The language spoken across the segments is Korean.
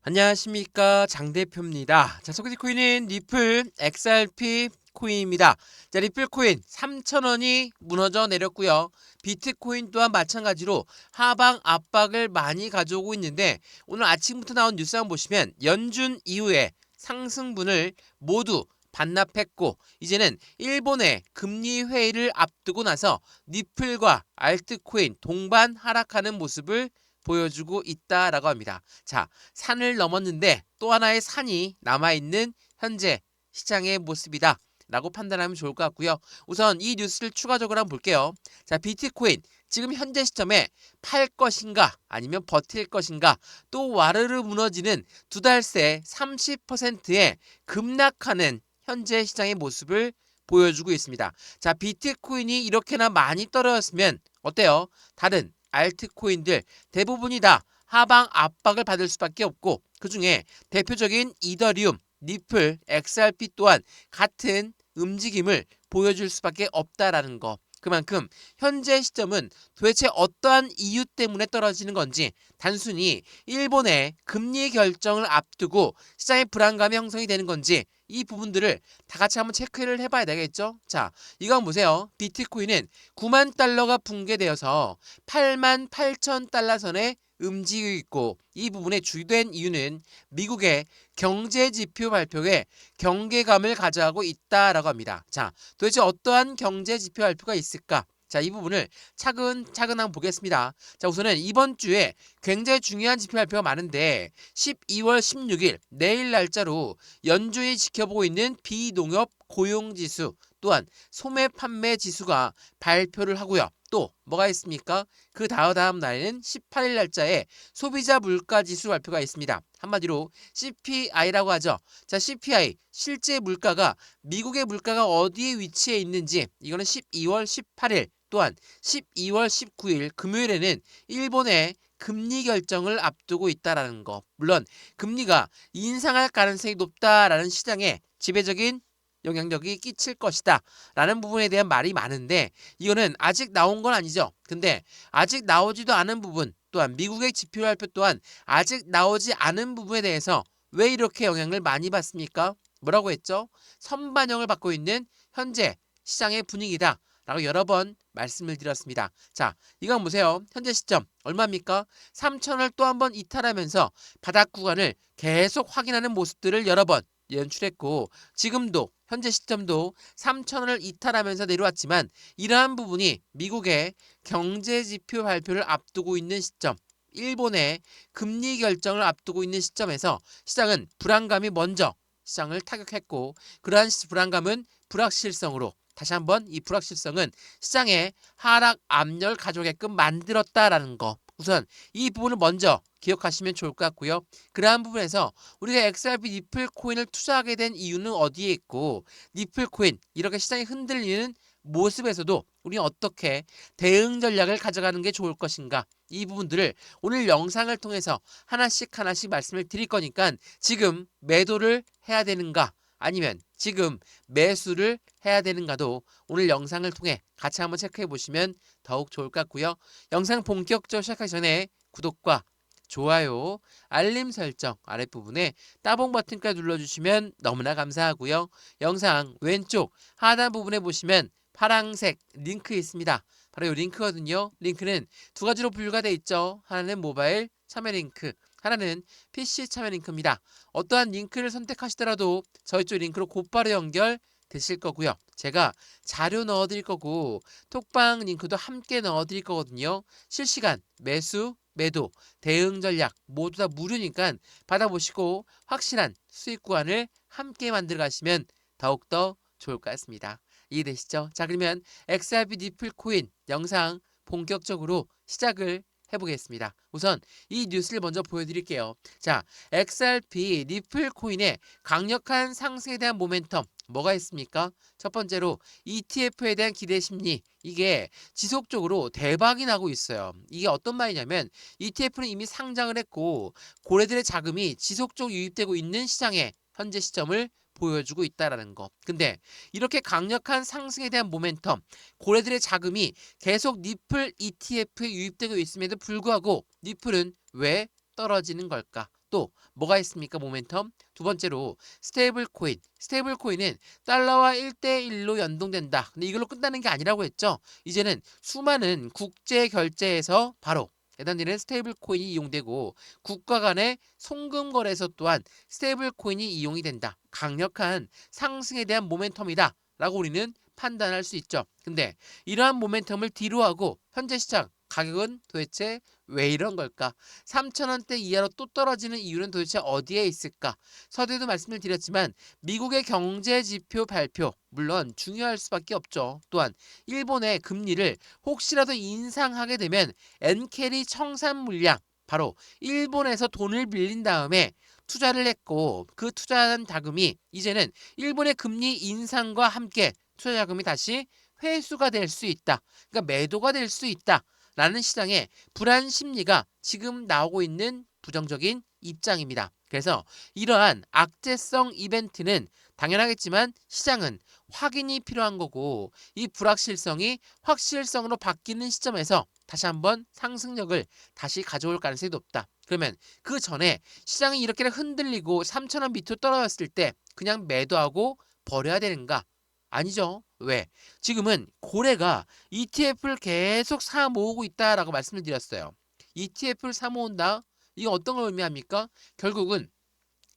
안녕하십니까, 장 대표입니다. 자, 소개팅 코인은 리플 XRP 코인입니다. 자, 리플 코인 3,000원이 무너져 내렸고요. 비트코인 또한 마찬가지로 하방 압박을 많이 가져오고 있는데, 오늘 아침부터 나온 뉴스 한번 보시면 연준 이후에 상승분을 모두 반납했고, 이제는 일본의 금리 회의를 앞두고 나서 리플과 알트코인 동반 하락하는 모습을 보여주고 있다라고 합니다. 자, 산을 넘었는데 또 하나의 산이 남아있는 현재 시장의 모습이다 라고 판단하면 좋을 것 같고요. 우선 이 뉴스를 추가적으로 한번 볼게요. 자, 비트코인 지금 현재 시점에 팔 것인가 아니면 버틸 것인가, 또 와르르 무너지는 두 달 새 30%의 급락하는 현재 시장의 모습을 보여주고 있습니다. 자, 비트코인이 이렇게나 많이 떨어졌으면 어때요? 다른 알트코인들 대부분이 다 하방 압박을 받을 수밖에 없고, 그 중에 대표적인 이더리움, 리플, XRP 또한 같은 움직임을 보여줄 수밖에 없다라는 거. 그만큼 현재 시점은 도대체 어떠한 이유 때문에 떨어지는 건지, 단순히 일본의 금리 결정을 앞두고 시장의 불안감이 형성이 되는 건지, 이 부분들을 다 같이 한번 체크를 해봐야 되겠죠. 자, 이거 한번 보세요. 비트코인은 9만 달러가 붕괴되어서 8만 8천 달러 선에 움직이고 있고, 이 부분의 주된 이유는 미국의 경제 지표 발표에 경계감을 가져가고 있다라고 합니다. 자, 도대체 어떠한 경제 지표 발표가 있을까? 자, 이 부분을 차근차근 한번 보겠습니다. 자, 우선은 이번 주에 굉장히 중요한 지표 발표가 많은데, 12월 16일 내일 날짜로 연준이 지켜보고 있는 비농업 고용지수, 또한 소매 판매 지수가 발표를 하고요. 또 뭐가 있습니까? 그 다음 날에는 18일 날짜에 소비자 물가 지수 발표가 있습니다. 한마디로 CPI라고 하죠. 자, CPI 실제 물가가, 미국의 물가가 어디에 위치해 있는지, 이거는 12월 18일 또한 12월 19일 금요일에는 일본의 금리 결정을 앞두고 있다라는 거. 물론 금리가 인상할 가능성이 높다라는 시장에 지배적인 영향력이 끼칠 것이다 라는 부분에 대한 말이 많은데, 이거는 아직 나온 건 아니죠. 근데 아직 나오지도 않은 부분, 또한 미국의 지표 발표 또한 아직 나오지 않은 부분에 대해서 왜 이렇게 영향을 많이 받습니까? 뭐라고 했죠? 선반영을 받고 있는 현재 시장의 분위기다 라고 여러 번 말씀을 드렸습니다. 자, 이거 한번 보세요. 현재 시점 얼마입니까? 3천을 또 한 번 이탈하면서 바닥 구간을 계속 확인하는 모습들을 여러 번 연출했고, 지금도 현재 시점도 3천원을 이탈하면서 내려왔지만, 이러한 부분이 미국의 경제지표 발표를 앞두고 있는 시점, 일본의 금리 결정을 앞두고 있는 시점에서 시장은 불안감이 먼저 시장을 타격했고, 그러한 불안감은 불확실성으로, 다시 한번 이 불확실성은 시장에 하락 압력을 가져오게끔 만들었다라는 거. 우선 이 부분을 먼저 기억하시면 좋을 것 같고요. 그러한 부분에서 우리가 XRP 리플 코인을 투자하게 된 이유는 어디에 있고, 리플 코인 이렇게 시장이 흔들리는 모습에서도 우리는 어떻게 대응 전략을 가져가는 게 좋을 것인가, 이 부분들을 오늘 영상을 통해서 하나씩 말씀을 드릴 거니까, 지금 매도를 해야 되는가 아니면 지금 매수를 해야 되는가도 오늘 영상을 통해 같이 한번 체크해 보시면 더욱 좋을 것 같고요. 영상 본격적으로 시작하기 전에 구독과 좋아요, 알림 설정 아랫부분에 따봉 버튼까지 눌러주시면 너무나 감사하고요. 영상 왼쪽 하단 부분에 보시면 파란색 링크 있습니다. 바로 이 링크거든요. 링크는 두 가지로 분류가 되어 있죠. 하나는 모바일 참여 링크, 하나는 PC 참여 링크입니다. 어떠한 링크를 선택하시더라도 저희 쪽 링크로 곧바로 연결되실 거고요. 제가 자료 넣어드릴 거고 톡방 링크도 함께 넣어드릴 거거든요. 실시간 매수, 매도, 대응 전략 모두 다 무료니까 받아보시고 확실한 수익 구간을 함께 만들어 가시면 더욱더 좋을 것 같습니다. 이해되시죠? 자, 그러면 XRP 리플 코인 영상 본격적으로 시작을 해보겠습니다. 우선 이 뉴스를 먼저 보여드릴게요. 자, XRP 리플 코인의 강력한 상승에 대한 모멘텀 뭐가 있습니까? 첫 번째로 ETF에 대한 기대 심리, 이게 지속적으로 대박이 나고 있어요. 이게 어떤 말이냐면, ETF는 이미 상장을 했고 고래들의 자금이 지속적으로 유입되고 있는 시장에 현재 시점을 보여주고 있다라는 거. 근데 이렇게 강력한 상승에 대한 모멘텀, 고래들의 자금이 계속 리플 ETF에 유입되고 있음에도 불구하고 리플은 왜 떨어지는 걸까? 또 뭐가 있습니까? 모멘텀. 두 번째로 스테이블 코인. 스테이블 코인은 달러와 1대1로 연동된다. 근데 이걸로 끝나는 게 아니라고 했죠. 이제는 수많은 국제 결제에서 바로 예단되는 스테이블 코인이 이용되고 국가 간의 송금 거래에서 또한 스테이블 코인이 이용이 된다. 강력한 상승에 대한 모멘텀이다. 라고 우리는 판단할 수 있죠. 근데 이러한 모멘텀을 뒤로하고 현재 시장 가격은 도대체 왜 이런 걸까? 3,000원대 이하로 또 떨어지는 이유는 도대체 어디에 있을까? 서두에도 말씀을 드렸지만 미국의 경제 지표 발표 물론 중요할 수밖에 없죠. 또한 일본의 금리를 혹시라도 인상하게 되면 엔캐리 청산 물량 바로 일본에서 돈을 빌린 다음에 투자를 했고 그 투자한 자금이 이제는 일본의 금리 인상과 함께 투자 자금이 다시 회수가 될 수 있다. 그러니까 매도가 될 수 있다. 라는 시장의 불안 심리가 지금 나오고 있는 부정적인 입장입니다. 그래서 이러한 악재성 이벤트는 당연하겠지만 시장은 확인이 필요한 거고 이 불확실성이 확실성으로 바뀌는 시점에서 다시 한번 상승력을 다시 가져올 가능성이 높다. 그러면 그 전에 시장이 이렇게 흔들리고 3,000원 밑으로 떨어졌을 때 그냥 매도하고 버려야 되는가? 아니죠. 왜? 지금은 고래가 ETF를 계속 사 모으고 있다라고 말씀을 드렸어요. ETF를 사 모은다? 이거 어떤 걸 의미합니까? 결국은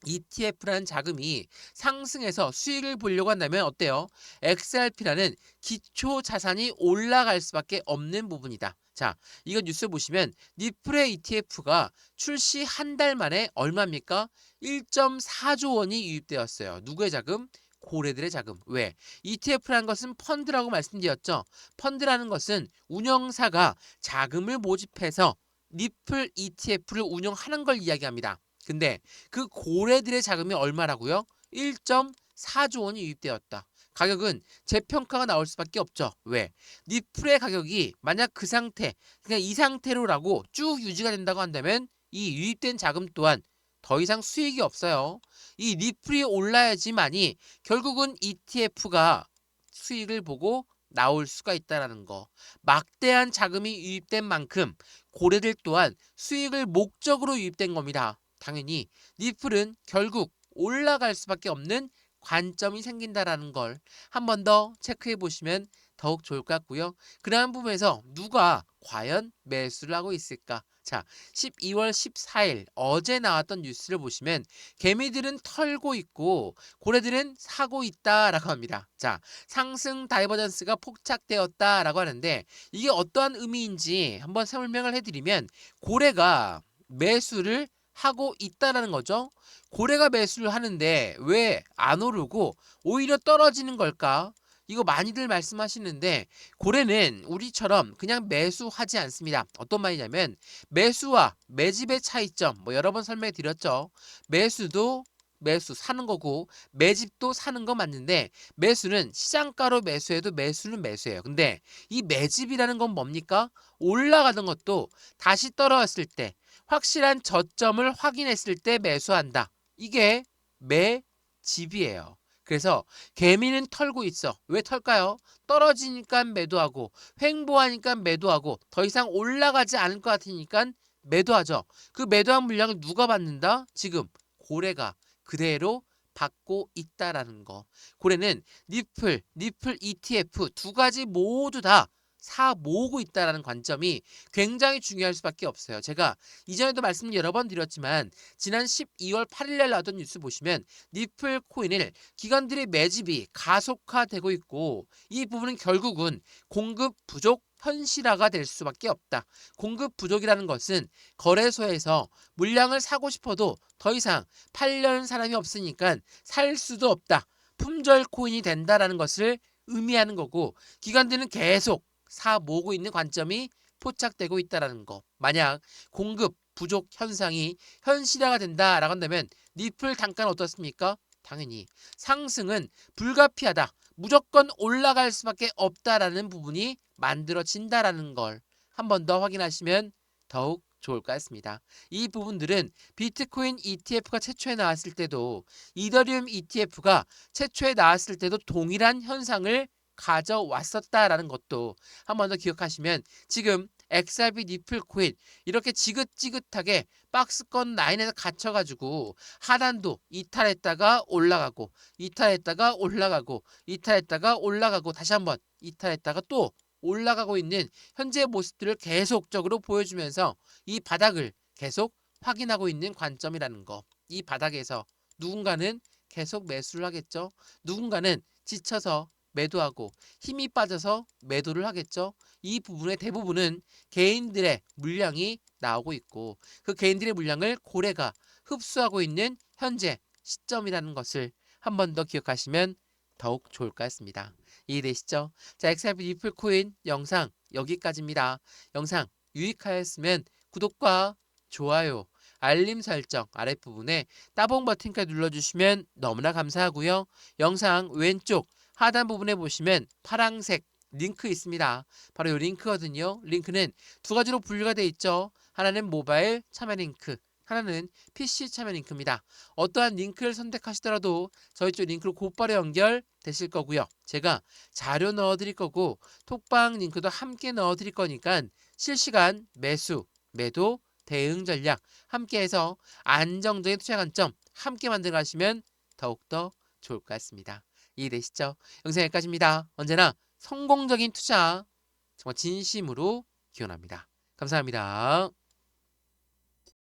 ETF라는 자금이 상승해서 수익을 보려고 한다면 어때요? XRP라는 기초 자산이 올라갈 수밖에 없는 부분이다. 자, 이거 뉴스 보시면 니플의 ETF가 출시 한 달 만에 얼마입니까? 1.4조 원이 유입되었어요. 누구의 자금? 고래들의 자금. 왜? ETF라는 것은 펀드라고 말씀드렸죠. 펀드라는 것은 운영사가 자금을 모집해서 니플 ETF를 운영하는 걸 이야기합니다. 근데 그 고래들의 자금이 얼마라고요? 1.4조 원이 유입되었다. 가격은 재평가가 나올 수밖에 없죠. 왜? 니플의 가격이 만약 그 상태, 그냥 이 상태로라고 쭉 유지가 된다고 한다면 이 유입된 자금 또한 더 이상 수익이 없어요. 이 니플이 올라야지만이 결국은 ETF가 수익을 보고 나올 수가 있다는 거. 막대한 자금이 유입된 만큼 고래들 또한 수익을 목적으로 유입된 겁니다. 당연히 니플은 결국 올라갈 수밖에 없는 관점이 생긴다라는 걸 한 번 더 체크해 보시면 더욱 좋을 것 같고요. 그러한 부분에서 누가 과연 매수를 하고 있을까? 자, 12월 14일 어제 나왔던 뉴스를 보시면 개미들은 털고 있고 고래들은 사고 있다라고 합니다. 자, 상승 다이버전스가 포착되었다라고 하는데 이게 어떠한 의미인지 한번 설명을 해드리면 고래가 매수를 하고 있다라는 거죠. 고래가 매수를 하는데 왜 안 오르고 오히려 떨어지는 걸까? 이거 많이들 말씀하시는데 고래는 우리처럼 그냥 매수하지 않습니다. 어떤 말이냐면 매수와 매집의 차이점 여러 번 설명해 드렸죠. 매수도 매수 사는 거고 매집도 사는 거 맞는데 매수는 시장가로 매수해도 매수는 매수예요. 근데 이 매집이라는 건 뭡니까? 올라가던 것도 다시 떨어졌을 때 확실한 저점을 확인했을 때 매수한다. 이게 매집이에요. 그래서 개미는 털고 있어. 왜 털까요? 떨어지니까 매도하고 횡보하니까 매도하고 더 이상 올라가지 않을 것 같으니까 매도하죠. 그 매도한 물량을 누가 받는다? 지금 고래가 그대로 받고 있다라는 거. 고래는 니플 ETF 두 가지 모두 다 사 모으고 있다라는 관점이 굉장히 중요할 수밖에 없어요. 제가 이전에도 말씀 여러 번 드렸지만 지난 12월 8일날 나왔던 뉴스 보시면 니플 코인을 기관들의 매집이 가속화되고 있고 이 부분은 결국은 공급 부족 현실화가 될 수밖에 없다. 공급 부족이라는 것은 거래소에서 물량을 사고 싶어도 더 이상 팔려는 사람이 없으니까 살 수도 없다. 품절 코인이 된다라는 것을 의미하는 거고 기관들은 계속 사 모으고 있는 관점이 포착되고 있다는 거. 만약 공급 부족 현상이 현실화가 된다라고 한다면 니플 단가는 어떻습니까? 당연히 상승은 불가피하다. 무조건 올라갈 수밖에 없다라는 부분이 만들어진다라는 걸 한 번 더 확인하시면 더욱 좋을 것 같습니다. 이 부분들은 비트코인 ETF가 최초에 나왔을 때도 이더리움 ETF가 최초에 나왔을 때도 동일한 현상을 가져왔었다라는 것도 한 번 더 기억하시면 지금 XRP 니플 코인 이렇게 지긋지긋하게 박스권 라인에서 갇혀가지고 하단도 이탈했다가 올라가고 이탈했다가 올라가고 이탈했다가 올라가고 다시 한번 이탈했다가 또 올라가고 있는 현재의 모습들을 계속적으로 보여주면서 이 바닥을 계속 확인하고 있는 관점이라는 거. 이 바닥에서 누군가는 계속 매수를 하겠죠. 누군가는 지쳐서 매도하고 힘이 빠져서 매도를 하겠죠. 이 부분의 대부분은 개인들의 물량이 나오고 있고 그 개인들의 물량을 고래가 흡수하고 있는 현재 시점이라는 것을 한 번 더 기억하시면 더욱 좋을 것 같습니다. 이해되시죠? 자, XRP 리플 코인 영상 여기까지입니다. 영상 유익하였으면 구독과 좋아요, 알림 설정 아랫부분에 따봉 버튼까지 눌러주시면 너무나 감사하고요. 영상 왼쪽 하단 부분에 보시면 파란색 링크 있습니다. 바로 이 링크거든요. 링크는 두 가지로 분류가 되어 있죠. 하나는 모바일 참여 링크, 하나는 PC 참여 링크입니다. 어떠한 링크를 선택하시더라도 저희 쪽 링크로 곧바로 연결되실 거고요. 제가 자료 넣어드릴 거고 톡방 링크도 함께 넣어드릴 거니까 실시간 매수, 매도, 대응 전략 함께해서 안정적인 투자 관점 함께 만들어 가시면 더욱더 좋을 것 같습니다. 이해되시죠? 영상 여기까지입니다. 언제나 성공적인 투자 정말 진심으로 기원합니다. 감사합니다.